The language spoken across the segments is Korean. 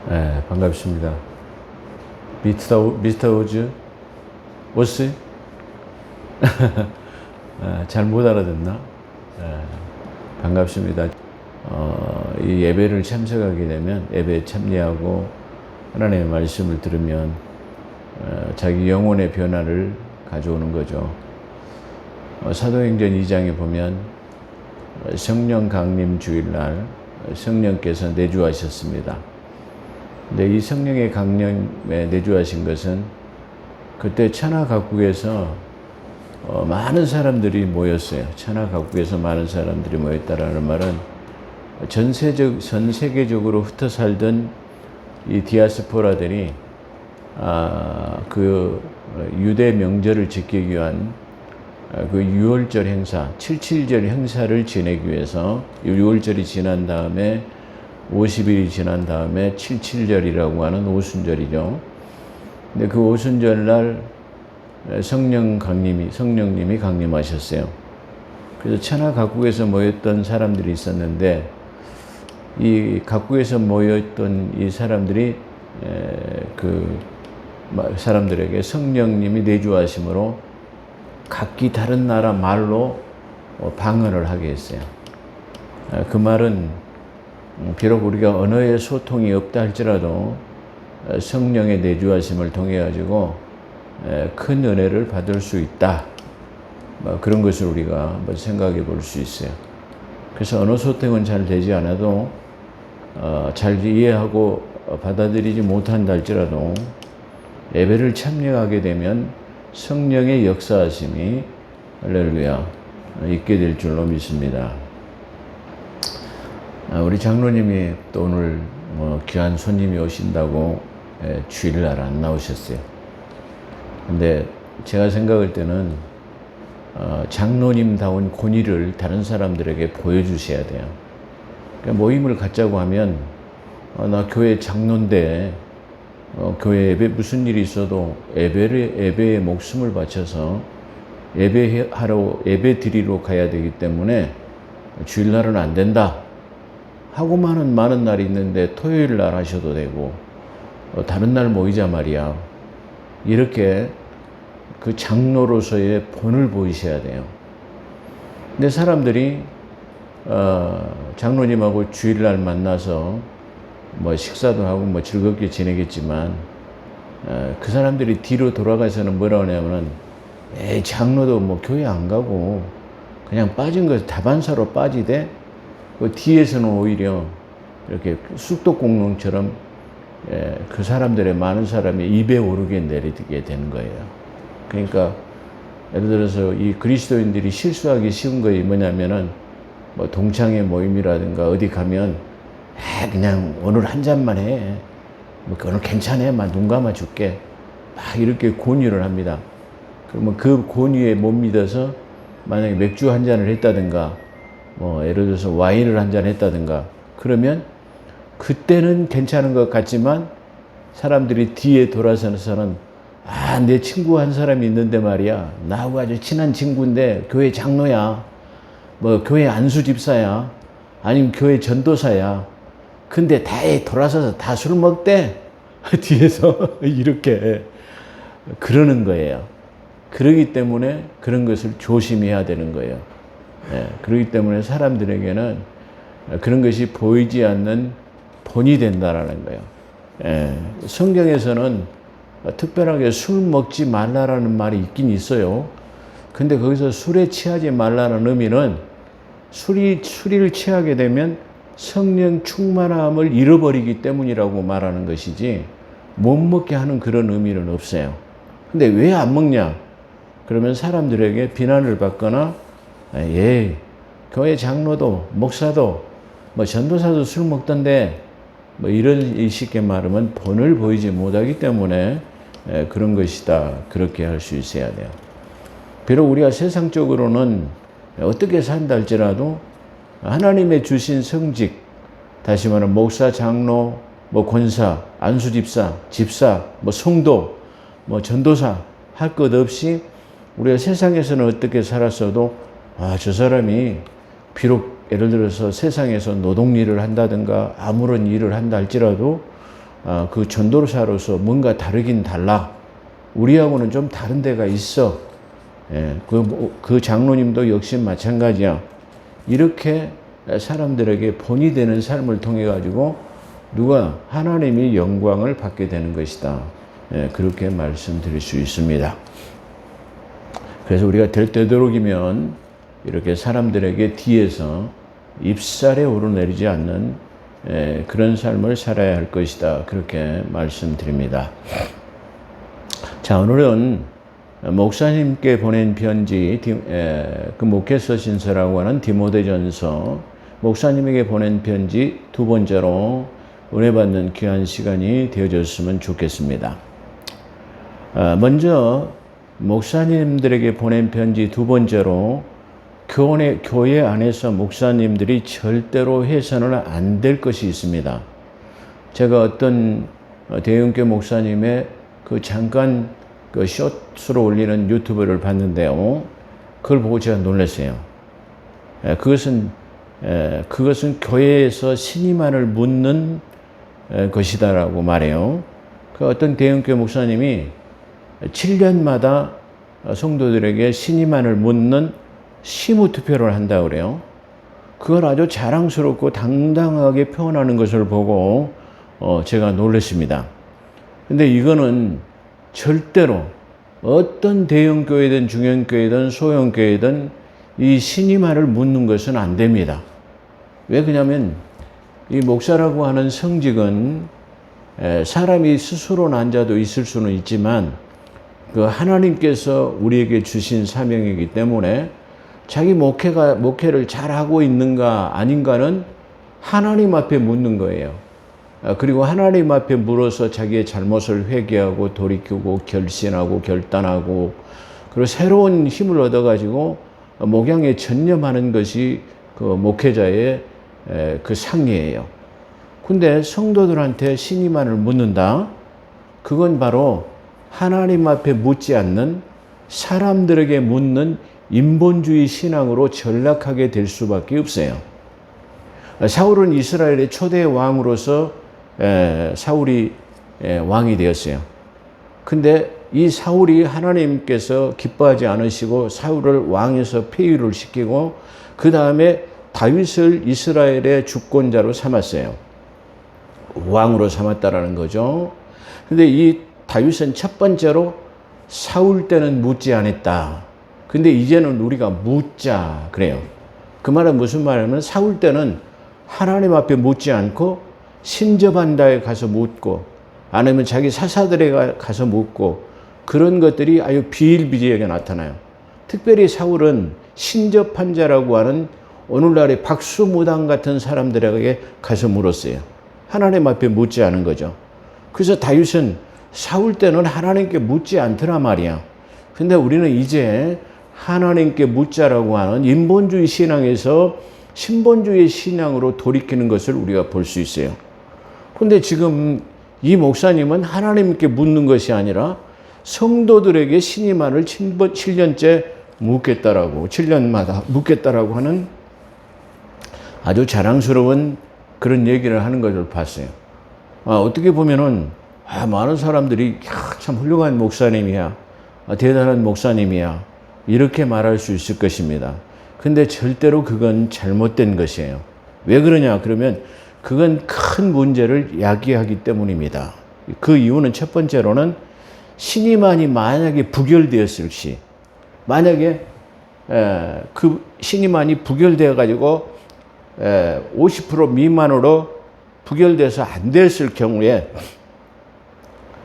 네, 반갑습니다. 미스터 우즈? 오스? 잘 못 알아듣나? 반갑습니다. 이 예배를 참석하게 되면, 예배에 참여하고 하나님의 말씀을 들으면 자기 영혼의 변화를 가져오는 거죠. 사도행전 2장에 보면 성령 강림 주일날 성령께서 내주하셨습니다. 근데 이 성령의 강림에 내주하신 것은 그때 천하각국에서 많은 사람들이 모였어요. 천하각국에서 많은 사람들이 모였다라는 말은 전 세계적으로 흩어 살던 이 디아스포라들이 그 유대 명절을 지키기 위한 그 유월절 행사, 77절 행사를 지내기 위해서 6월절이 지난 다음에 50일이 지난 다음에 77절이라고 하는 오순절이죠. 근데 그 오순절 날 성령님이 강림하셨어요. 그래서 천하 각국에서 모였던 사람들이 있었는데 이 각국에서 모였던 이 사람들이 그 사람들에게 성령님이 내주하심으로 각기 다른 나라 말로 방언을 하게 했어요. 그 말은 비록 우리가 언어의 소통이 없다 할지라도 성령의 내주하심을 통해 가지고 큰 은혜를 받을 수 있다. 그런 것을 우리가 한번 생각해 볼 수 있어요. 그래서 언어 소통은 잘 되지 않아도 잘 이해하고 받아들이지 못한다 할지라도 예배를 참여하게 되면 성령의 역사하심이 할렐루야 있게 될 줄로 믿습니다. 우리 장로님이 또 오늘 귀한 손님이 오신다고 주일날 안 나오셨어요. 근데 제가 생각할 때는 장로님다운 권위를 다른 사람들에게 보여주셔야 돼요. 그러니까 모임을 갖자고 하면 나 교회 장로인데 교회 예배 무슨 일이 있어도 예배에 목숨을 바쳐서 예배 드리러 가야 되기 때문에 주일날은 안 된다 하고만은 많은 날이 있는데 토요일 날 하셔도 되고 다른 날 모이자 말이야. 이렇게 그 장로로서의 본을 보이셔야 돼요. 근데 사람들이 장로님하고 주일날 만나서 식사도 하고 즐겁게 지내겠지만 그 사람들이 뒤로 돌아가서는 뭐라고 하냐면은 장로도 교회 안 가고 그냥 빠진 거 다반사로 빠지되 그 뒤에서는 오히려 이렇게 쑥독공룡처럼 그 사람들의 많은 사람이 입에 오르게 내리게 되는 거예요. 그러니까 예를 들어서 이 그리스도인들이 실수하기 쉬운 거이 뭐냐면은 동창회 모임이라든가 어디 가면 그냥 오늘 한 잔만 해. 오늘 괜찮아. 눈 감아 줄게. 이렇게 권유를 합니다. 그러면 그 권유에 못 믿어서 만약에 맥주 한 잔을 했다든가 예를 들어서 와인을 한 잔 했다든가 그러면 그때는 괜찮은 것 같지만 사람들이 뒤에 돌아서서는 내 친구 한 사람이 있는데 말이야. 나하고 아주 친한 친구인데 교회 장로야. 교회 안수 집사야. 아니면 교회 전도사야. 근데 다 돌아서서 다 술 먹대. 뒤에서 이렇게 그러는 거예요. 그러기 때문에 그런 것을 조심해야 되는 거예요. 그렇기 때문에 사람들에게는 그런 것이 보이지 않는 본이 된다라는 거예요. 성경에서는 특별하게 술 먹지 말라라는 말이 있긴 있어요. 근데 거기서 술에 취하지 말라는 의미는 술을 취하게 되면 성령 충만함을 잃어버리기 때문이라고 말하는 것이지 못 먹게 하는 그런 의미는 없어요. 근데 왜 안 먹냐? 그러면 사람들에게 비난을 받거나 교회 장로도 목사도 전도사도 술 먹던데 이런 식의 말하면 본을 보이지 못하기 때문에 그런 것이다. 그렇게 할 수 있어야 돼요. 비록 우리가 세상적으로는 어떻게 산다 할지라도 하나님의 주신 성직, 다시 말하면 목사, 장로, 권사, 안수집사, 집사, 성도, 전도사 할 것 없이 우리가 세상에서는 어떻게 살았어도 저 사람이 비록 예를 들어서 세상에서 노동일을 한다든가 아무런 일을 한다 할지라도 그 전도사로서 뭔가 다르긴 달라. 우리하고는 좀 다른 데가 있어. 그 장로님도 역시 마찬가지야. 이렇게 사람들에게 본이 되는 삶을 통해 가지고 누가 하나님이 영광을 받게 되는 것이다. 그렇게 말씀드릴 수 있습니다. 그래서 우리가 될 되도록이면 이렇게 사람들에게 뒤에서 입살에 오르내리지 않는 그런 삶을 살아야 할 것이다. 그렇게 말씀드립니다. 자, 오늘은 목사님께 보낸 편지, 그 목회서 신서라고 하는 디모데전서, 목사님에게 보낸 편지 두 번째로 은혜 받는 귀한 시간이 되어졌으면 좋겠습니다. 먼저 목사님들에게 보낸 편지 두 번째로 교회 안에서 목사님들이 절대로 해서는 안 될 것이 있습니다. 제가 어떤 대형교회 목사님의 잠깐 숏으로 올리는 유튜브를 봤는데요. 그걸 보고 제가 놀랐어요. 그것은 교회에서 신임만을 묻는 것이다라고 말해요. 그 어떤 대형교회 목사님이 7년마다 성도들에게 신임만을 묻는 심우투표를 한다고 그래요. 그걸 아주 자랑스럽고 당당하게 표현하는 것을 보고 제가 놀랐습니다. 근데 이거는 절대로 어떤 대형교회든 중형교회든 소형교회든 이 신임만을 묻는 것은 안 됩니다. 왜 그러냐면 이 목사라고 하는 성직은 사람이 스스로 난 자도 있을 수는 있지만 그 하나님께서 우리에게 주신 사명이기 때문에 자기 목회를 잘하고 있는가 아닌가는 하나님 앞에 묻는 거예요. 그리고 하나님 앞에 물어서 자기의 잘못을 회개하고 돌이키고 결심하고 결단하고 그리고 새로운 힘을 얻어가지고 목양에 전념하는 것이 그 목회자의 그 상이에요. 근데 성도들한테 신임만을 묻는다? 그건 바로 하나님 앞에 묻지 않는 사람들에게 묻는 인본주의 신앙으로 전락하게 될 수밖에 없어요. 사울은 이스라엘의 초대 왕으로서 사울이 왕이 되었어요. 근데 이 사울이 하나님께서 기뻐하지 않으시고 사울을 왕에서 폐위를 시키고 그 다음에 다윗을 이스라엘의 주권자로 삼았어요. 왕으로 삼았다라는 거죠. 근데 이 다윗은 첫 번째로 사울 때는 묻지 않았다. 근데 이제는 우리가 묻자 그래요. 그 말은 무슨 말이냐면 사울 때는 하나님 앞에 묻지 않고 신접한다에 가서 묻고 아니면 자기 사사들에 가서 묻고 그런 것들이 아주 비일비재하게 나타나요. 특별히 사울은 신접한 자라고 하는 오늘날의 박수무당 같은 사람들에게 가서 물었어요. 하나님 앞에 묻지 않은 거죠. 그래서 다윗은 사울 때는 하나님께 묻지 않더라 말이야. 근데 우리는 이제 하나님께 묻자라고 하는 인본주의 신앙에서 신본주의 신앙으로 돌이키는 것을 우리가 볼 수 있어요. 근데 지금 이 목사님은 하나님께 묻는 것이 아니라 성도들에게 신임만을 7년째 묻겠다라고 7년마다 묻겠다라고 하는 아주 자랑스러운 그런 얘기를 하는 것을 봤어요. 어떻게 보면은 많은 사람들이 참 훌륭한 목사님이야, 대단한 목사님이야 이렇게 말할 수 있을 것입니다. 근데 절대로 그건 잘못된 것이에요. 왜 그러냐 그러면 그건 큰 문제를 야기하기 때문입니다. 그 이유는 첫 번째로는 신임만이 만약에 부결되었을 시 만약에 그 신임만이 부결되어 가지고 50% 미만으로 부결돼서 안 됐을 경우에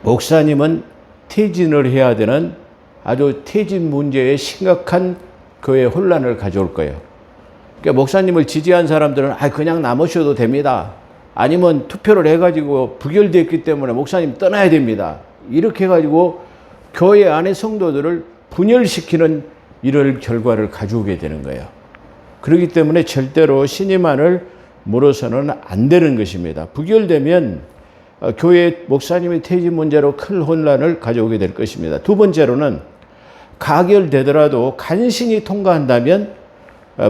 목사님은 퇴진을 해야 되는 아주 퇴진 문제에 심각한 교회 혼란을 가져올 거예요. 그러니까 목사님을 지지한 사람들은 그냥 남으셔도 됩니다. 아니면 투표를 해가지고 부결됐기 때문에 목사님 떠나야 됩니다. 이렇게 해가지고 교회 안의 성도들을 분열시키는 이럴 결과를 가져오게 되는 거예요. 그렇기 때문에 절대로 신임만을 물어서는 안 되는 것입니다. 부결되면 교회 목사님의 퇴진 문제로 큰 혼란을 가져오게 될 것입니다. 두 번째로는 가결되더라도 간신히 통과한다면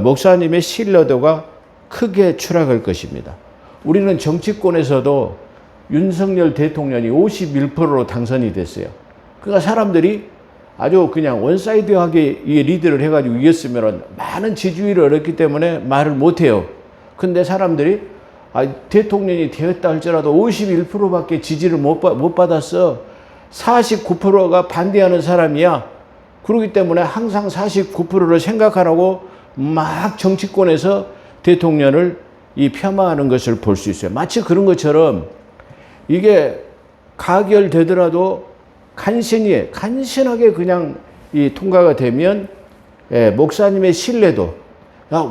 목사님의 신뢰도가 크게 추락할 것입니다. 우리는 정치권에서도 윤석열 대통령이 51%로 당선이 됐어요. 그러니까 사람들이 아주 그냥 원사이드하게 리드를 해가지고 이겼으면 많은 지지율을 얻었기 때문에 말을 못해요. 근데 사람들이 대통령이 되었다 할지라도 51%밖에 지지를 못 받았어. 49%가 반대하는 사람이야. 그렇기 때문에 항상 49%를 생각하라고 막 정치권에서 대통령을 폄하하는 것을 볼 수 있어요. 마치 그런 것처럼 이게 가결되더라도 간신하게 그냥 통과가 되면 목사님의 신뢰도,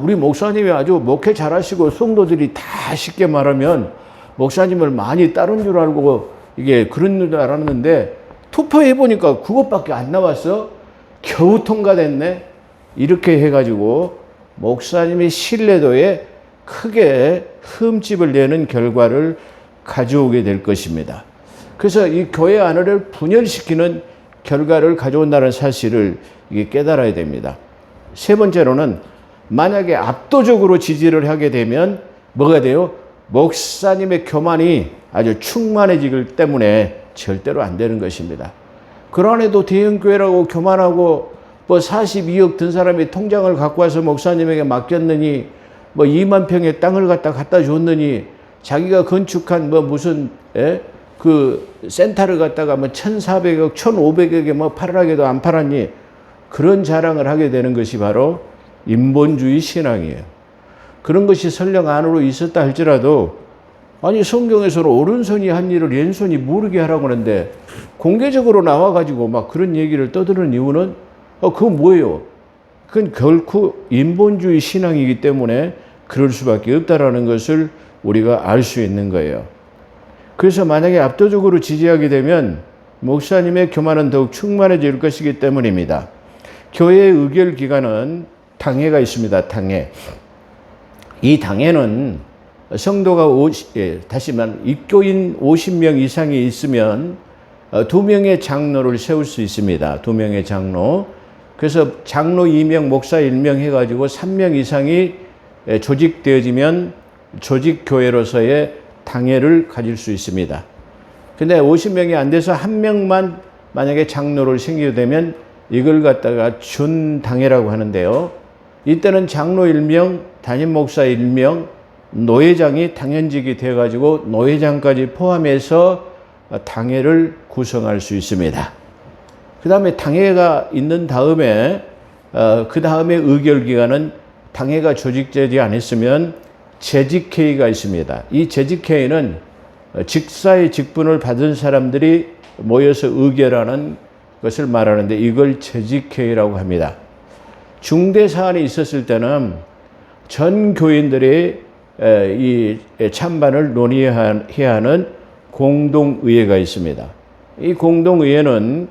우리 목사님이 아주 목회 잘하시고 성도들이 다 쉽게 말하면 목사님을 많이 따른 줄 알고 이게 그런 줄 알았는데 투표해 보니까 그것밖에 안 나왔어. 겨우 통과됐네. 이렇게 해가지고 목사님의 신뢰도에 크게 흠집을 내는 결과를 가져오게 될 것입니다. 그래서 이 교회 안을 분열시키는 결과를 가져온다는 사실을 깨달아야 됩니다. 세 번째로는 만약에 압도적으로 지지를 하게 되면 뭐가 돼요? 목사님의 교만이 아주 충만해지기 때문에 절대로 안 되는 것입니다. 그러한에도 대형교회라고 교만하고 42억 든 사람이 통장을 갖고 와서 목사님에게 맡겼느니 2만 평의 땅을 갖다 줬느니 자기가 건축한 무슨 그 센터를 갖다가 1,400억, 1,500억에 팔으라게도 안 팔았니? 그런 자랑을 하게 되는 것이 바로 인본주의 신앙이에요. 그런 것이 설령 안으로 있었다 할지라도 성경에서는 오른손이 한 일을 왼손이 모르게 하라고 하는데 공개적으로 나와가지고 막 그런 얘기를 떠드는 이유는 그건 뭐예요? 그건 결코 인본주의 신앙이기 때문에 그럴 수밖에 없다라는 것을 우리가 알 수 있는 거예요. 그래서 만약에 압도적으로 지지하게 되면 목사님의 교만은 더욱 충만해질 것이기 때문입니다. 교회의 의결 기관은 당회가 있습니다. 당회. 이 당회는 성도가 다시 말하면 입교인 50명 이상이 있으면 2명의 장로를 세울 수 있습니다. 2명의 장로. 그래서 장로 2명, 목사 1명 해가지고 3명 이상이 조직되어지면 조직교회로서의 당회를 가질 수 있습니다. 근데 50명이 안 돼서 1명만 만약에 장로를 생기게 되면 이걸 갖다가 준당회라고 하는데요. 이때는 장로 1명, 담임 목사 1명, 노회장이 당연직이 되어가지고 노회장까지 포함해서 당회를 구성할 수 있습니다. 그 다음에 당회가 있는 다음에 그 다음에 의결기관은 당회가 조직되지 않았으면 재직회의가 있습니다. 이 재직회의는 직사의 직분을 받은 사람들이 모여서 의결하는 것을 말하는데 이걸 재직회의라고 합니다. 중대 사안이 있었을 때는 전 교인들이 이 찬반을 논의해야 하는 공동의회가 있습니다. 이 공동의회는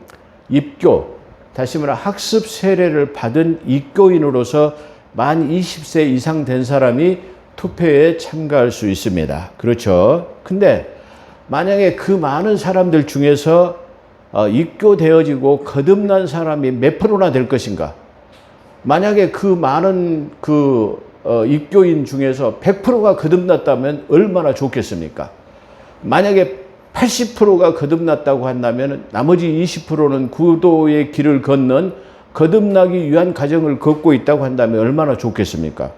입교, 다시 말해 학습 세례를 받은 입교인으로서 만 20세 이상 된 사람이 투표에 참가할 수 있습니다. 그렇죠. 근데 만약에 그 많은 사람들 중에서 입교되어지고 거듭난 사람이 몇 프로나 될 것인가? 만약에 그 많은 입교인 중에서 100%가 거듭났다면 얼마나 좋겠습니까? 만약에 80%가 거듭났다고 한다면 나머지 20%는 구도의 길을 걷는 거듭나기 위한 과정을 걷고 있다고 한다면 얼마나 좋겠습니까?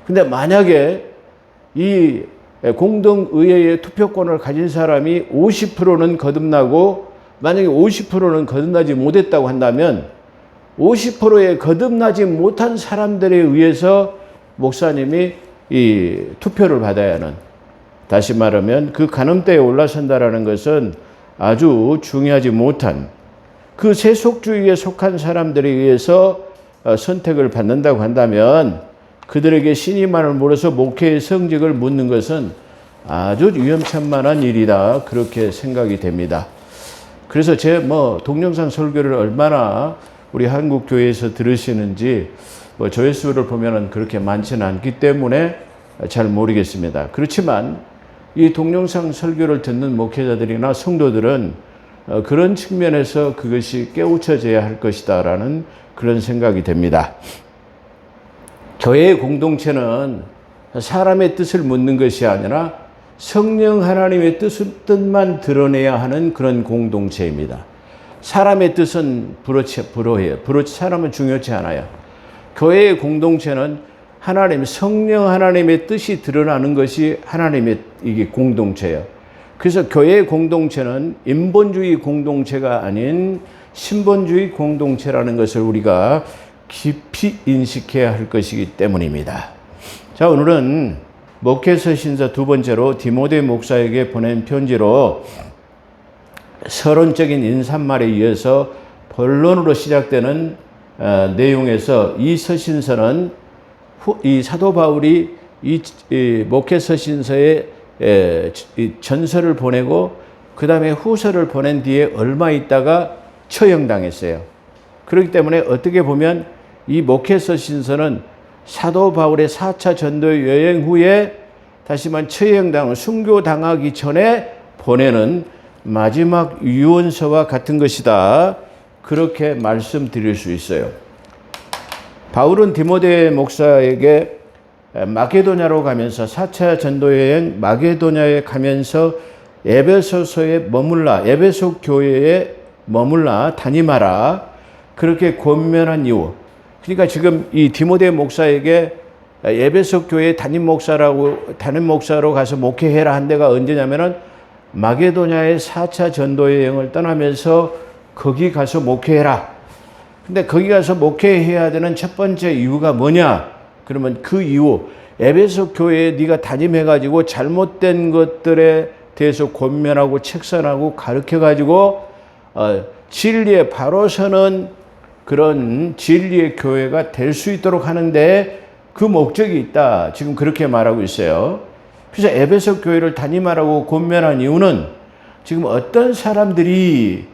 근데 만약에 이 공동의회의 투표권을 가진 사람이 50%는 거듭나고 만약에 50%는 거듭나지 못했다고 한다면 50%의 거듭나지 못한 사람들에 의해서 목사님이 이 투표를 받아야 하는, 다시 말하면 그 간음대에 올라선다라는 것은 아주 중요하지 못한 그 세속주의에 속한 사람들에 의해서 선택을 받는다고 한다면 그들에게 신임만을 물어서 목회의 성적을 묻는 것은 아주 위험천만한 일이다. 그렇게 생각이 됩니다. 그래서 제 동영상 설교를 얼마나 우리 한국 교회에서 들으시는지 조회수를 보면은 그렇게 많지는 않기 때문에 잘 모르겠습니다. 그렇지만 이 동영상 설교를 듣는 목회자들이나 성도들은 그런 측면에서 그것이 깨우쳐져야 할 것이다라는 그런 생각이 됩니다. 교회의 공동체는 사람의 뜻을 묻는 것이 아니라 성령 하나님의 뜻만 드러내야 하는 그런 공동체입니다. 사람의 뜻은 불어해요. 사람은 중요치 않아요. 교회의 공동체는 성령 하나님의 뜻이 드러나는 것이 하나님의 이게 공동체예요. 그래서 교회의 공동체는 인본주의 공동체가 아닌 신본주의 공동체라는 것을 우리가 깊이 인식해야 할 것이기 때문입니다. 자, 오늘은 목회서신서 두 번째로 디모데 목사에게 보낸 편지로 서론적인 인사말에 이어서 본론으로 시작되는 내용에서 이 서신서는 이 사도 바울이 이 목회서신서에 전서를 보내고 그 다음에 후서를 보낸 뒤에 얼마 있다가 처형당했어요. 그렇기 때문에 어떻게 보면 이 목회서신서는 사도 바울의 4차 전도 여행 후에 다시 말해 처형당을 순교당하기 전에 보내는 마지막 유언서와 같은 것이다. 그렇게 말씀드릴 수 있어요. 바울은 디모데 목사에게 마게도냐로 가면서 4차 전도여행 마게도냐에 가면서 에베소 교회에 머물라 다니마라 그렇게 권면한 이유. 그러니까 지금 이 디모데 목사에게 에베소 교회 담임 목사로 가서 목회해라 한 데가 언제냐면은 마게도냐의 4차 전도여행을 떠나면서 거기 가서 목회해라. 근데 거기 가서 목회해야 되는 첫 번째 이유가 뭐냐? 그러면 그 이유, 에베소 교회에 네가 담임해가지고 잘못된 것들에 대해서 권면하고 책선하고 가르쳐가지고 진리에 바로 서는 그런 진리의 교회가 될 수 있도록 하는데 그 목적이 있다. 지금 그렇게 말하고 있어요. 그래서 에베소 교회를 담임하라고 권면한 이유는 지금 어떤 사람들이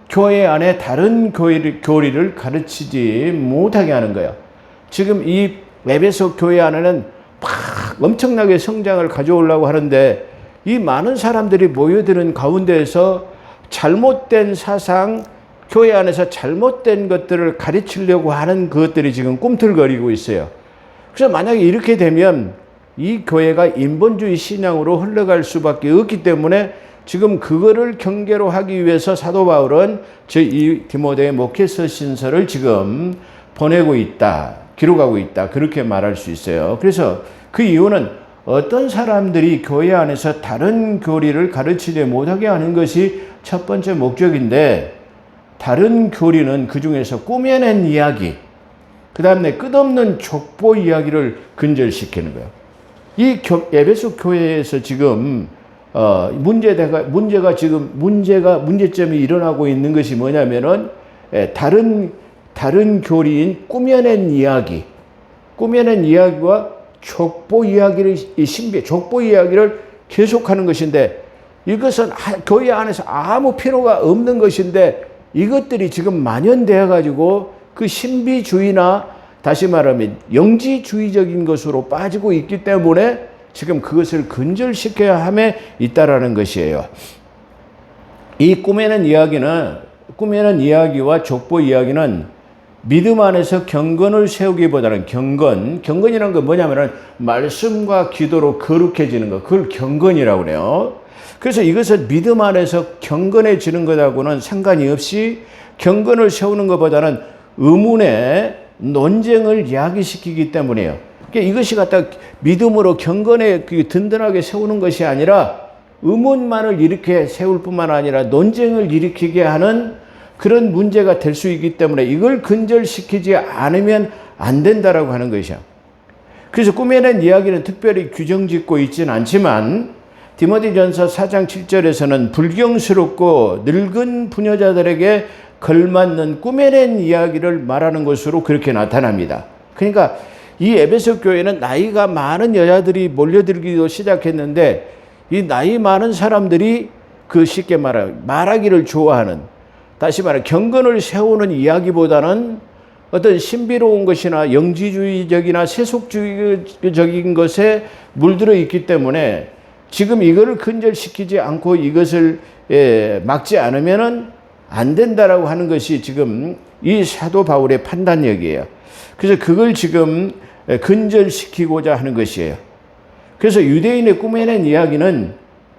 교회 안에 다른 교리를 가르치지 못하게 하는 거예요. 지금 이 에베소 교회 안에는 막 엄청나게 성장을 가져오려고 하는데 이 많은 사람들이 모여드는 가운데에서 잘못된 사상, 교회 안에서 잘못된 것들을 가르치려고 하는 것들이 지금 꿈틀거리고 있어요. 그래서 만약에 이렇게 되면 이 교회가 인본주의 신앙으로 흘러갈 수밖에 없기 때문에 지금 그거를 경계로 하기 위해서 사도 바울은 이 디모데의 목회서 신서를 지금 보내고 있다, 기록하고 있다, 그렇게 말할 수 있어요. 그래서 그 이유는 어떤 사람들이 교회 안에서 다른 교리를 가르치지 못하게 하는 것이 첫 번째 목적인데, 다른 교리는 그 중에서 꾸며낸 이야기, 그 다음에 끝없는 족보 이야기를 근절시키는 거예요. 이 에베소 교회에서 지금 문제점이 일어나고 있는 것이 뭐냐면은 다른 교리인 꾸며낸 이야기와 족보 이야기를 족보 이야기를 계속하는 것인데, 이것은 교회 안에서 아무 필요가 없는 것인데 이것들이 지금 만연되어 가지고 그 신비주의나 다시 말하면 영지주의적인 것으로 빠지고 있기 때문에 지금 그것을 근절시켜야 함에 있다라는 것이에요. 이 꾸며낸 이야기와 족보 이야기는 믿음 안에서 경건을 세우기보다는 경건이라는 건 뭐냐면은 말씀과 기도로 거룩해지는 것, 그걸 경건이라고 그래요. 그래서 이것은 믿음 안에서 경건해지는 것하고는 상관이 없이 경건을 세우는 것보다는 의문의 논쟁을 야기시키기 때문이에요. 그러니까 이것이 갖다 믿음으로 경건에 든든하게 세우는 것이 아니라 의문만을 이렇게 세울 뿐만 아니라 논쟁을 일으키게 하는 그런 문제가 될 수 있기 때문에 이걸 근절시키지 않으면 안 된다라고 하는 것이야. 그래서 꾸며낸 이야기는 특별히 규정짓고 있지는 않지만 디모데전서 4장 7절에서는 불경스럽고 늙은 부녀자들에게 걸맞는 꾸며낸 이야기를 말하는 것으로 그렇게 나타납니다. 그러니까 이 에베소 교회는 나이가 많은 여자들이 몰려들기도 시작했는데, 이 나이 많은 사람들이 쉽게 말하기를 좋아하는, 다시 말해 경건을 세우는 이야기보다는 어떤 신비로운 것이나 영지주의적이나 세속주의적인 것에 물들어 있기 때문에 지금 이거를 근절시키지 않고 이것을 막지 않으면은 안 된다라고 하는 것이 지금 이 사도 바울의 판단력이에요. 그래서 그걸 지금 근절시키고자 하는 것이에요. 그래서 유대인의 꾸며낸 이야기는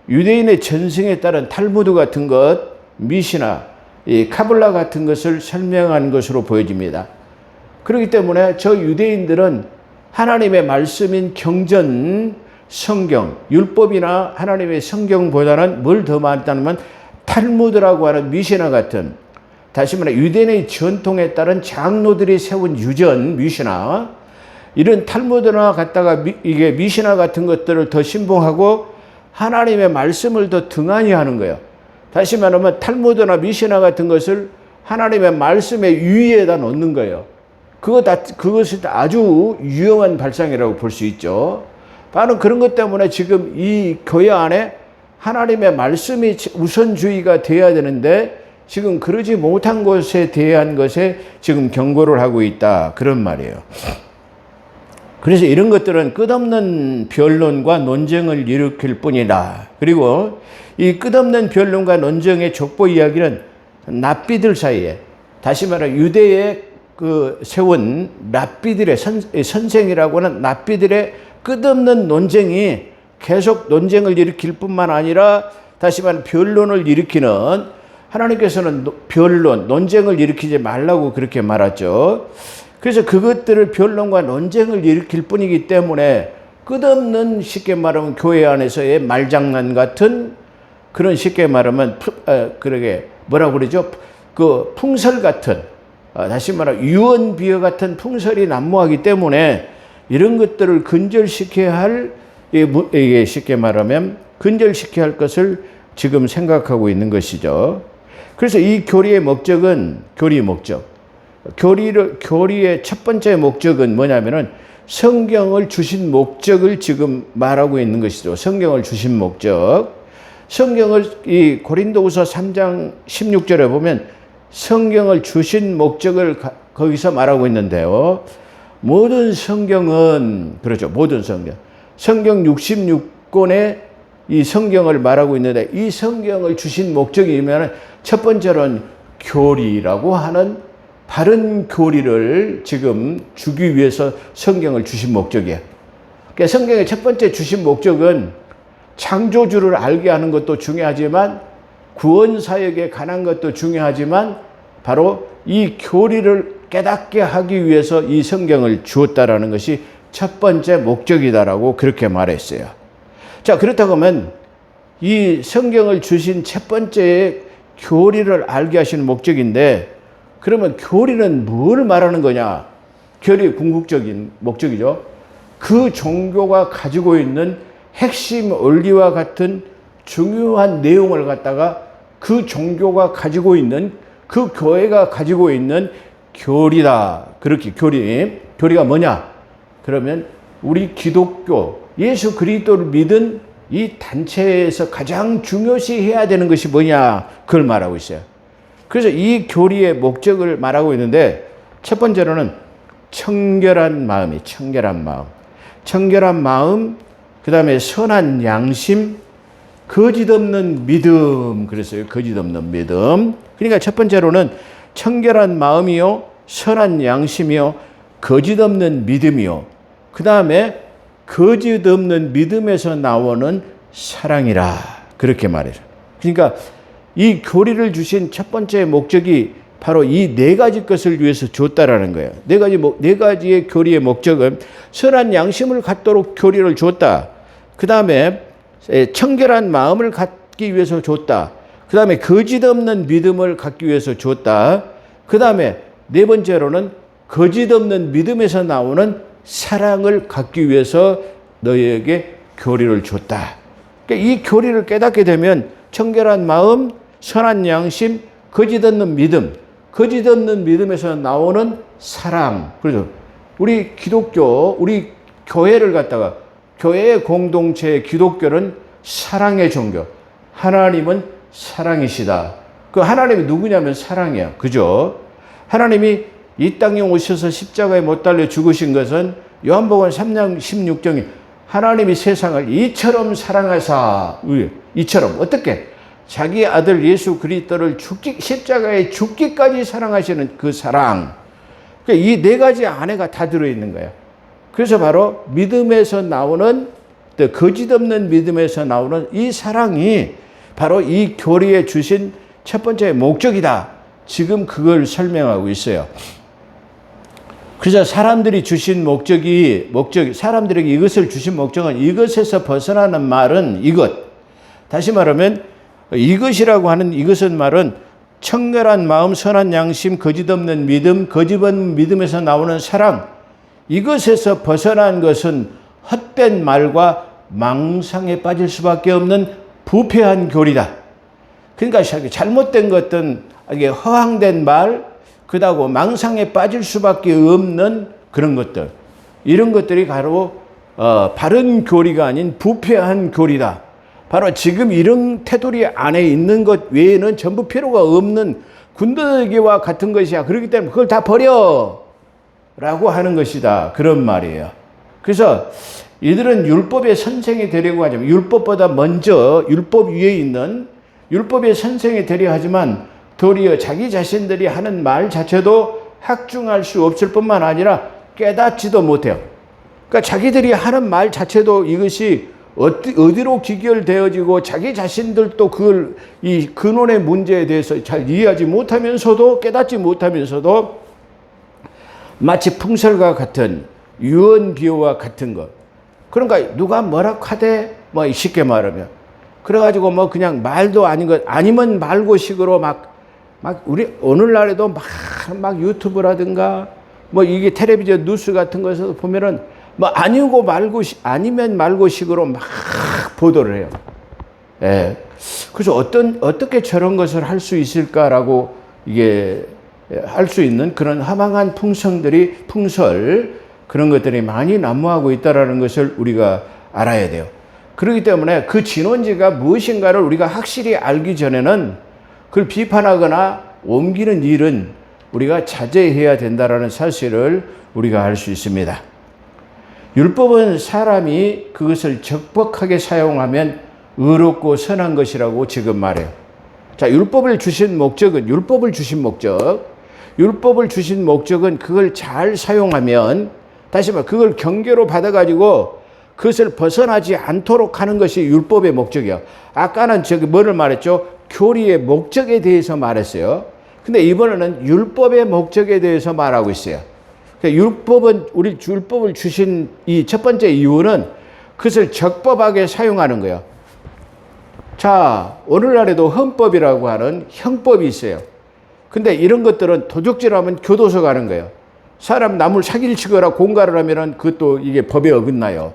유대인의 전승에 따른 탈무드 같은 것, 미시나, 이 카블라 같은 것을 설명한 것으로 보여집니다. 그렇기 때문에 저 유대인들은 하나님의 말씀인 경전, 성경, 율법이나 하나님의 성경보다는 뭘 더 많다면 탈무드라고 하는 미시나 같은, 다시 말해 유대인의 전통에 따른 장로들이 세운 유전, 미시나, 이런 탈무드나 갖다가 이게 미시나 같은 것들을 더 신봉하고 하나님의 말씀을 더 등한히 하는 거예요. 다시 말하면 탈무드나 미시나 같은 것을 하나님의 말씀의 위에다 놓는 거예요. 그것이 아주 유용한 발상이라고 볼 수 있죠. 바로 그런 것 때문에 지금 이 교회 안에 하나님의 말씀이 우선주의가 되어야 되는데 지금 그러지 못한 것에 대한 것에 지금 경고를 하고 있다. 그런 말이에요. 그래서 이런 것들은 끝없는 변론과 논쟁을 일으킬 뿐이다. 그리고 이 끝없는 변론과 논쟁의 족보 이야기는 랍비들 사이에, 다시 말해 유대의 세운 랍비들의 선생이라고 하는 랍비들의 끝없는 논쟁이 계속 논쟁을 일으킬 뿐만 아니라 다시 말해 변론을 일으키는, 하나님께서는 변론, 논쟁을 일으키지 말라고 그렇게 말하죠. 그래서 그것들을 변론과 논쟁을 일으킬 뿐이기 때문에 끝없는, 쉽게 말하면 교회 안에서의 말장난 같은 그런, 쉽게 말하면 그러게 뭐라고 그러죠? 그 풍설 같은, 다시 말하면 유언비어 같은 풍설이 난무하기 때문에 이런 것들을 근절시켜야 할, 이게 쉽게 말하면 근절시켜야 할 것을 지금 생각하고 있는 것이죠. 그래서 이 교리의 목적은, 교리의 첫 번째 목적은 뭐냐면은 성경을 주신 목적을 지금 말하고 있는 것이죠. 성경을 주신 목적. 성경을 이 고린도후서 3장 16절에 보면 성경을 주신 목적을 거기서 말하고 있는데요. 모든 성경은, 그렇죠. 모든 성경. 성경 66권의 이 성경을 말하고 있는데 이 성경을 주신 목적이면 첫 번째로는 교리라고 하는 바른 교리를 지금 주기 위해서 성경을 주신 목적이에요. 그러니까 성경의 첫 번째 주신 목적은 창조주를 알게 하는 것도 중요하지만 구원 사역에 관한 것도 중요하지만 바로 이 교리를 깨닫게 하기 위해서 이 성경을 주었다라는 것이 첫 번째 목적이다라고 그렇게 말했어요. 자, 그렇다고 하면 이 성경을 주신 첫 번째 교리를 알게 하시는 목적인데 그러면 교리는 뭘 말하는 거냐? 교리의 궁극적인 목적이죠. 그 종교가 가지고 있는 핵심 원리와 같은 중요한 내용을 갖다가 그 종교가 가지고 있는, 그 교회가 가지고 있는 교리다. 그렇게 교리가 뭐냐? 그러면 우리 기독교, 예수 그리스도를 믿은 이 단체에서 가장 중요시 해야 되는 것이 뭐냐? 그걸 말하고 있어요. 그래서 이 교리의 목적을 말하고 있는데 첫 번째로는 청결한 마음, 그 다음에 선한 양심, 거짓 없는 믿음. 그랬어요. 거짓 없는 믿음. 그러니까 첫 번째로는 청결한 마음이요, 선한 양심이요, 거짓 없는 믿음이요. 그 다음에 거짓 없는 믿음에서 나오는 사랑이라. 그렇게 말해요. 그러니까 이 교리를 주신 첫 번째 목적이 바로 이 네 가지 것을 위해서 줬다라는 거예요. 네 가지의 교리의 목적은 선한 양심을 갖도록 교리를 줬다. 그 다음에 청결한 마음을 갖기 위해서 줬다. 그 다음에 거짓 없는 믿음을 갖기 위해서 줬다. 그 다음에 네 번째로는 거짓 없는 믿음에서 나오는 사랑을 갖기 위해서 너희에게 교리를 줬다. 그러니까 이 교리를 깨닫게 되면 청결한 마음, 선한 양심, 거짓 없는 믿음, 거짓 없는 믿음에서 나오는 사랑. 그래서 우리 기독교, 우리 교회를 갖다가, 교회의 공동체 기독교는 사랑의 종교. 하나님은 사랑이시다. 그 하나님이 누구냐면 사랑이야. 그죠? 하나님이 이 땅에 오셔서 십자가에 못 달려 죽으신 것은 요한복음 3장 16절에 하나님이 세상을 이처럼 사랑하사, 이처럼 어떻게? 자기 아들 예수 그리스도를 십자가에 죽기까지 사랑하시는 그 사랑. 이 네 가지 안에가 다 들어있는 거예요. 그래서 바로 믿음에서 나오는 또 거짓 없는 믿음에서 나오는 이 사랑이 바로 이 교리에 주신 첫 번째 목적이다. 지금 그걸 설명하고 있어요. 그래서 사람들이 주신 사람들에게 이것을 주신 목적은 이것에서 벗어나는 말은 이것. 다시 말하면 이것이라고 하는 이것은 말은 청결한 마음, 선한 양심, 거짓 없는 믿음, 거짓 없는 믿음에서 나오는 사랑. 이것에서 벗어난 것은 헛된 말과 망상에 빠질 수밖에 없는 부패한 교리다. 그러니까 잘못된 것은 이게 허황된 말, 그다고 망상에 빠질 수밖에 없는 그런 것들. 이런 것들이 바로 바른 교리가 아닌 부패한 교리다. 바로 지금 이런 테두리 안에 있는 것 외에는 전부 필요가 없는 군더더기와 같은 것이야. 그렇기 때문에 그걸 다 버려! 라고 하는 것이다. 그런 말이에요. 그래서 이들은 율법의 선생이 되려고 하지만 율법보다 먼저 율법 위에 있는 율법의 선생이 되려 하지만 도리어 자기 자신들이 하는 말 자체도 학중할 수 없을 뿐만 아니라 깨닫지도 못해요. 그러니까 자기들이 하는 말 자체도 이것이 어디로 귀결되어지고 자기 자신들도 그걸 이 근원의 문제에 대해서 잘 이해하지 못하면서도 깨닫지 못하면서도 마치 풍설과 같은 유언비어와 같은 것. 그러니까 누가 뭐라고 하되 뭐 쉽게 말하면 그래가지고 뭐 그냥 말도 아닌 것 아니면 말고식으로 막 우리 오늘날에도 막 유튜브라든가 뭐 이게 텔레비전 뉴스 같은 것에서 보면은 뭐 아니면 말고식으로 막 보도를 해요. 예. 그래서 어떻게 저런 것을 할 수 있을까라고 이게 할 수 있는 그런 허망한 풍설 그런 것들이 많이 난무하고 있다라는 것을 우리가 알아야 돼요. 그렇기 때문에 그 진원지가 무엇인가를 우리가 확실히 알기 전에는 그걸 비판하거나 옮기는 일은 우리가 자제해야 된다라는 사실을 우리가 알 수 있습니다. 율법은 사람이 그것을 적법하게 사용하면 의롭고 선한 것이라고 지금 말해요. 자, 율법을 주신 목적은 그걸 잘 사용하면 다시 말해 그걸 경계로 받아가지고 그것을 벗어나지 않도록 하는 것이 율법의 목적이야. 아까는 뭐를 말했죠? 교리의 목적에 대해서 말했어요. 근데 이번에는 율법의 목적에 대해서 말하고 있어요. 우리 율법을 주신 이 첫 번째 이유는 그것을 적법하게 사용하는 거예요. 자, 오늘날에도 헌법이라고 하는 형법이 있어요. 근데 이런 것들은 도적질하면 교도소 가는 거예요. 사람 남을 사기를 치거나 공갈을 하면은 그것도 이게 법에 어긋나요.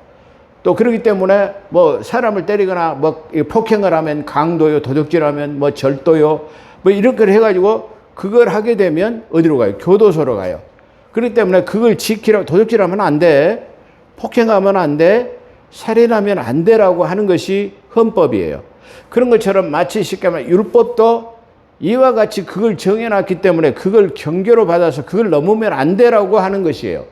또 그렇기 때문에 뭐 사람을 때리거나 뭐 폭행을 하면 강도요, 도적질하면 뭐 절도요, 뭐 이런 걸 해가지고 그걸 하게 되면 어디로 가요? 교도소로 가요. 그렇기 때문에 그걸 지키라고 도둑질하면 안 돼. 폭행하면 안 돼. 살인하면 안 되라고 하는 것이 헌법이에요. 그런 것처럼 마치 쉽게 말하면 율법도 이와 같이 그걸 정해놨기 때문에 그걸 경계로 받아서 그걸 넘으면 안 되라고 하는 것이에요.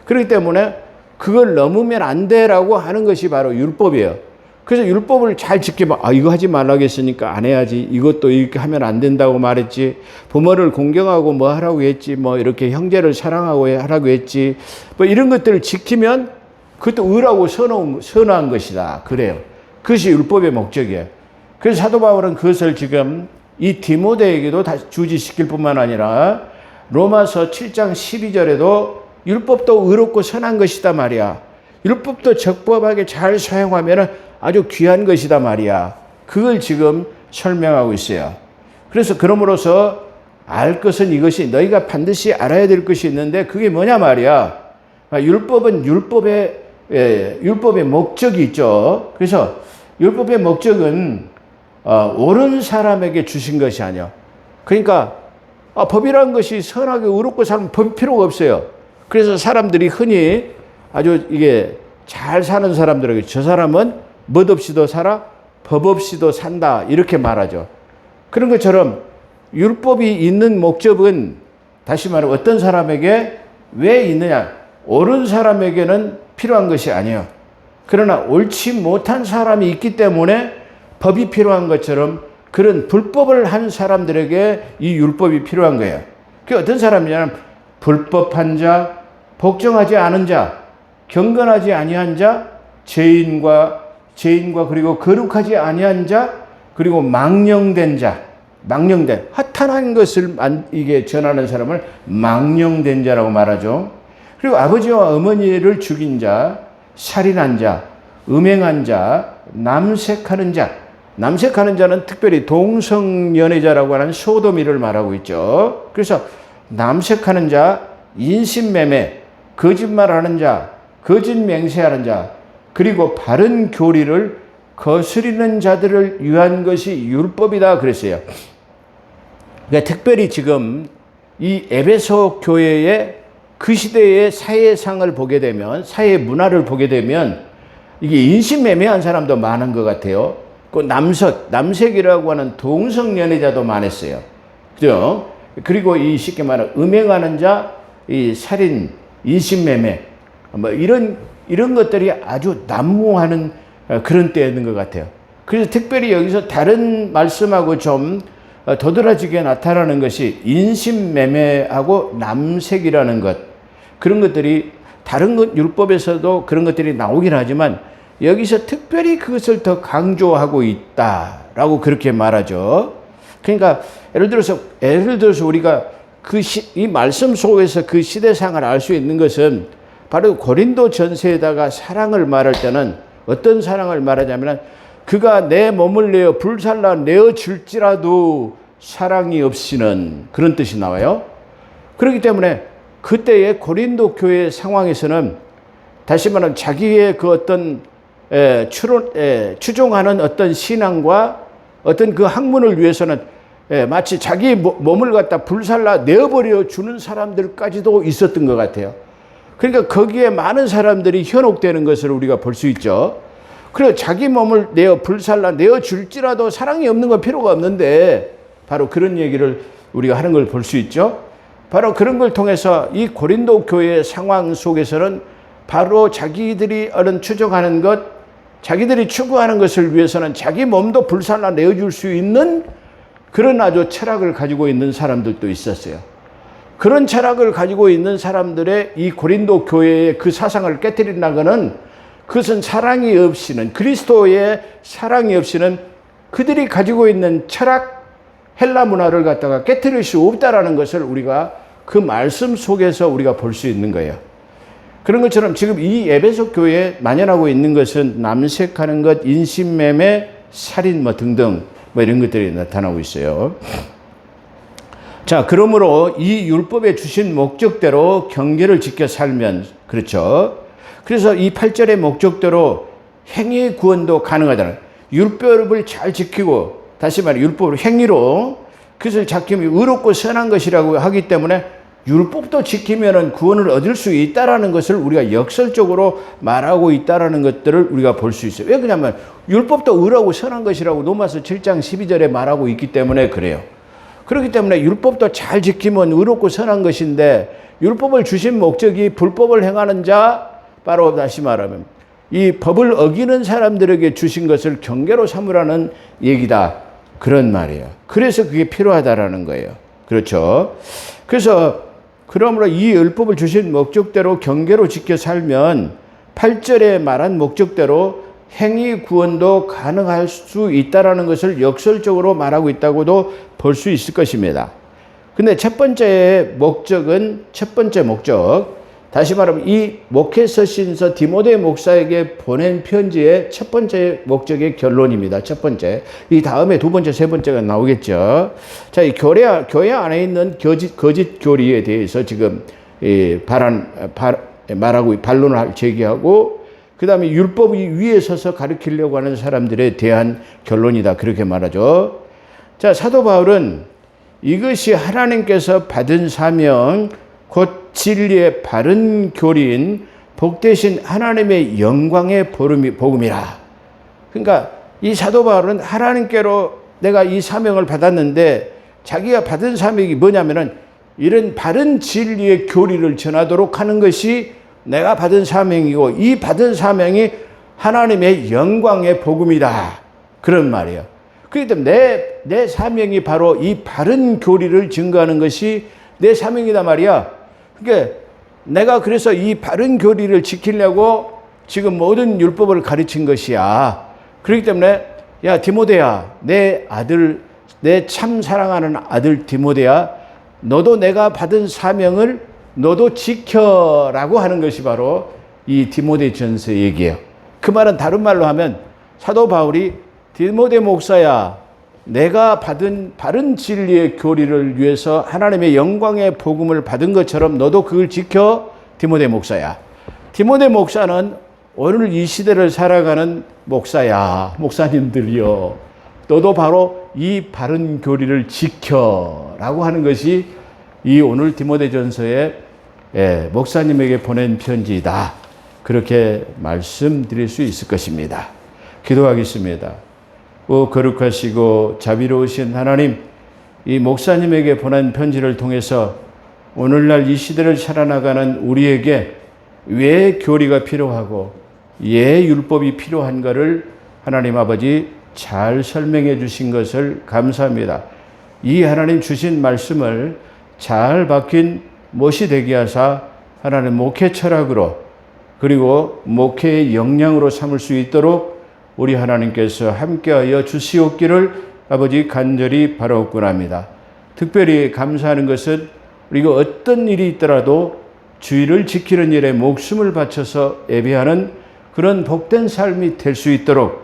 그렇기 때문에 그걸 넘으면 안 되라고 하는 것이 바로 율법이에요. 그래서 율법을 잘 지키면 이거 하지 말라고 했으니까 안 해야지. 이것도 이렇게 하면 안 된다고 말했지. 부모를 공경하고 뭐 하라고 했지. 뭐 이렇게 형제를 사랑하고 하라고 했지. 뭐 이런 것들을 지키면 그것도 의라고 선한 것이다. 그래요. 그것이 율법의 목적이에요. 그래서 사도 바울은 그것을 지금 이 디모데에게도 다시 주지시킬 뿐만 아니라 로마서 7장 12절에도 율법도 의롭고 선한 것이다 말이야. 율법도 적법하게 잘 사용하면 아주 귀한 것이다 말이야. 그걸 지금 설명하고 있어요. 그래서 그러므로서 알 것은 이것이 너희가 반드시 알아야 될 것이 있는데 그게 뭐냐 말이야. 율법은 율법의 목적이 있죠. 그래서 율법의 목적은 옳은 사람에게 주신 것이 아니야. 그러니까 법이라는 것이 선하게 의롭고 살면 법 필요가 없어요. 그래서 사람들이 흔히 아주 이게 잘 사는 사람들에게 저 사람은 멋없이도 살아 법 없이도 산다 이렇게 말하죠. 그런 것처럼 율법이 있는 목적은 다시 말해 어떤 사람에게 왜 있느냐. 옳은 사람에게는 필요한 것이 아니에요. 그러나 옳지 못한 사람이 있기 때문에 법이 필요한 것처럼 그런 불법을 한 사람들에게 이 율법이 필요한 거예요. 그게 어떤 사람이냐면 불법한 자, 복종하지 않은 자, 경건하지 아니한 자, 죄인과 그리고 거룩하지 아니한 자, 그리고 망령된 자, 망령된 허탄한 것을 이게 전하는 사람을 망령된 자라고 말하죠. 그리고 아버지와 어머니를 죽인 자, 살인한 자, 음행한 자, 남색하는 자. 남색하는 자는 특별히 동성연애자라고 하는 소도미를 말하고 있죠. 그래서 남색하는 자, 인신매매, 거짓말하는 자, 거짓 맹세하는 자, 그리고 바른 교리를 거스리는 자들을 위한 것이 율법이다 그랬어요. 그러니까 특별히 지금 이 에베소 교회의 그 시대의 사회상을 보게 되면, 사회 문화를 보게 되면 이게 인신매매한 사람도 많은 것 같아요. 그 남색이라고 하는 동성연애자도 많았어요. 그죠? 그리고 이 쉽게 말하면 음행하는 자, 이 살인, 인신매매, 뭐 이런 것들이 아주 난무하는 그런 때였는 것 같아요. 그래서 특별히 여기서 다른 말씀하고 좀 도드라지게 나타나는 것이 인신매매하고 남색이라는 것. 그런 것들이 다른 것 율법에서도 그런 것들이 나오긴 하지만 여기서 특별히 그것을 더 강조하고 있다라고 그렇게 말하죠. 그러니까 예를 들어서 우리가 이 말씀 속에서 그 시대상을 알 수 있는 것은 바로 고린도 전서에다가 사랑을 말할 때는 어떤 사랑을 말하냐면 그가 내 몸을 내어 불살라 내어 줄지라도 사랑이 없이는 그런 뜻이 나와요. 그렇기 때문에 그때의 고린도 교회 상황에서는 다시 말하면 자기의 그 어떤 추종하는 어떤 신앙과 어떤 그 학문을 위해서는 마치 자기 몸을 갖다 불살라 내어버려 주는 사람들까지도 있었던 것 같아요. 그러니까 거기에 많은 사람들이 현혹되는 것을 우리가 볼 수 있죠. 그래서 자기 몸을 불살라 내어 줄지라도 사랑이 없는 건 필요가 없는데 바로 그런 얘기를 우리가 하는 걸 볼 수 있죠. 바로 그런 걸 통해서 이 고린도 교회의 상황 속에서는 바로 자기들이 추종하는 것, 자기들이 추구하는 것을 위해서는 자기 몸도 불살라 내어줄 수 있는 그런 아주 철학을 가지고 있는 사람들도 있었어요. 그런 철학을 가지고 있는 사람들의 이 고린도 교회의 그 사상을 깨뜨린다고는 그것은 사랑이 없이는, 그리스도의 사랑이 없이는 그들이 가지고 있는 철학, 헬라 문화를 갖다가 깨뜨릴 수 없다라는 것을 우리가 그 말씀 속에서 우리가 볼 수 있는 거예요. 그런 것처럼 지금 이 에베소 교회에 만연하고 있는 것은 남색하는 것, 인신매매, 살인 등등 이런 것들이 나타나고 있어요. 자, 그러므로 이 율법에 주신 목적대로 경계를 지켜 살면, 그렇죠. 그래서 이 8절의 목적대로 행위 구원도 가능하다는, 율법을 잘 지키고, 다시 말해 율법을 행위로 그것을 지키면 의롭고 선한 것이라고 하기 때문에 율법도 지키면 구원을 얻을 수 있다라는 것을 우리가 역설적으로 말하고 있다라는 것들을 우리가 볼 수 있어요. 왜 그러냐면 율법도 의롭고 선한 것이라고 로마서 7장 12절에 말하고 있기 때문에 그래요. 그렇기 때문에 율법도 잘 지키면 의롭고 선한 것인데, 율법을 주신 목적이 불법을 행하는 자, 바로 다시 말하면 이 법을 어기는 사람들에게 주신 것을 경계로 삼으라는 얘기다, 그런 말이에요. 그래서 그게 필요하다라는 거예요. 그렇죠. 그래서 그러므로 이 율법을 주신 목적대로 경계로 지켜 살면 8절에 말한 목적대로 행위 구원도 가능할 수 있다라는 것을 역설적으로 말하고 있다고도 볼 수 있을 것입니다. 근데 첫 번째 목적, 다시 말하면 이 목회서신서 디모데 목사에게 보낸 편지의 첫 번째 목적의 결론입니다. 첫 번째. 이 다음에 두 번째, 세 번째가 나오겠죠. 자, 이 교회 안에 있는 거짓 교리에 대해서 지금 말하고 반론을 제기하고, 그 다음에 율법 위에 서서 가르치려고 하는 사람들에 대한 결론이다, 그렇게 말하죠. 자, 사도 바울은 이것이 하나님께서 받은 사명, 곧 진리의 바른 교리인 복되신 하나님의 영광의 복음이라. 그러니까 이 사도 바울은 하나님께로 내가 이 사명을 받았는데, 자기가 받은 사명이 뭐냐면은 이런 바른 진리의 교리를 전하도록 하는 것이 내가 받은 사명이고, 이 받은 사명이 하나님의 영광의 복음이다, 그런 말이에요. 그렇기 때문에 내 사명이 바로 이 바른 교리를 증거하는 것이 내 사명이다 말이야. 그러니까 내가 그래서 이 바른 교리를 지키려고 지금 모든 율법을 가르친 것이야. 그렇기 때문에 야 디모데야, 내 아들, 내 참 사랑하는 아들 디모데야, 너도 내가 받은 사명을 너도 지켜라고 하는 것이 바로 이 디모데전서 얘기예요. 그 말은 다른 말로 하면 사도 바울이 디모데 목사야, 내가 받은 바른 진리의 교리를 위해서 하나님의 영광의 복음을 받은 것처럼 너도 그걸 지켜. 디모데 목사야. 디모데 목사는 오늘 이 시대를 살아가는 목사야. 목사님들이요, 너도 바로 이 바른 교리를 지켜라고 하는 것이 이 오늘 디모데전서의 목사님에게 보낸 편지이다. 그렇게 말씀드릴 수 있을 것입니다. 기도하겠습니다. 오 거룩하시고 자비로우신 하나님, 이 목사님에게 보낸 편지를 통해서 오늘날 이 시대를 살아나가는 우리에게 왜 교리가 필요하고 왜 율법이 필요한가를 하나님 아버지 잘 설명해 주신 것을 감사합니다. 이 하나님 주신 말씀을 잘 박힌 못이 되게 하사 하나님 목회 철학으로 그리고 목회의 역량으로 삼을 수 있도록 우리 하나님께서 함께하여 주시옵기를 아버지 간절히 바라옵곤 합니다. 특별히 감사하는 것은 우리가 어떤 일이 있더라도 주의를 지키는 일에 목숨을 바쳐서 예배하는 그런 복된 삶이 될 수 있도록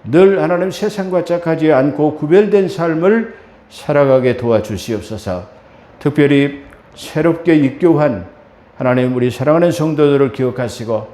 늘 하나님 세상과 짝하지 않고 구별된 삶을 살아가게 도와주시옵소서. 특별히 새롭게 입교한 하나님 우리 사랑하는 성도들을 기억하시고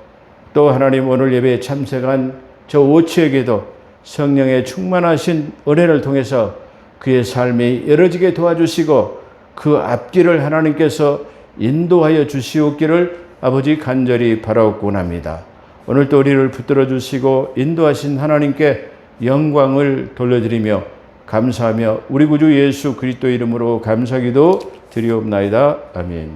또 하나님 오늘 예배에 참석한 저 오치에게도 성령의 충만하신 은혜를 통해서 그의 삶이 열어지게 도와주시고 그 앞길을 하나님께서 인도하여 주시옵기를 아버지 간절히 바라옵곤 합니다. 오늘도 우리를 붙들어 주시고 인도하신 하나님께 영광을 돌려드리며 감사하며 우리 구주 예수 그리스도 이름으로 감사기도 드리옵나이다. 아멘.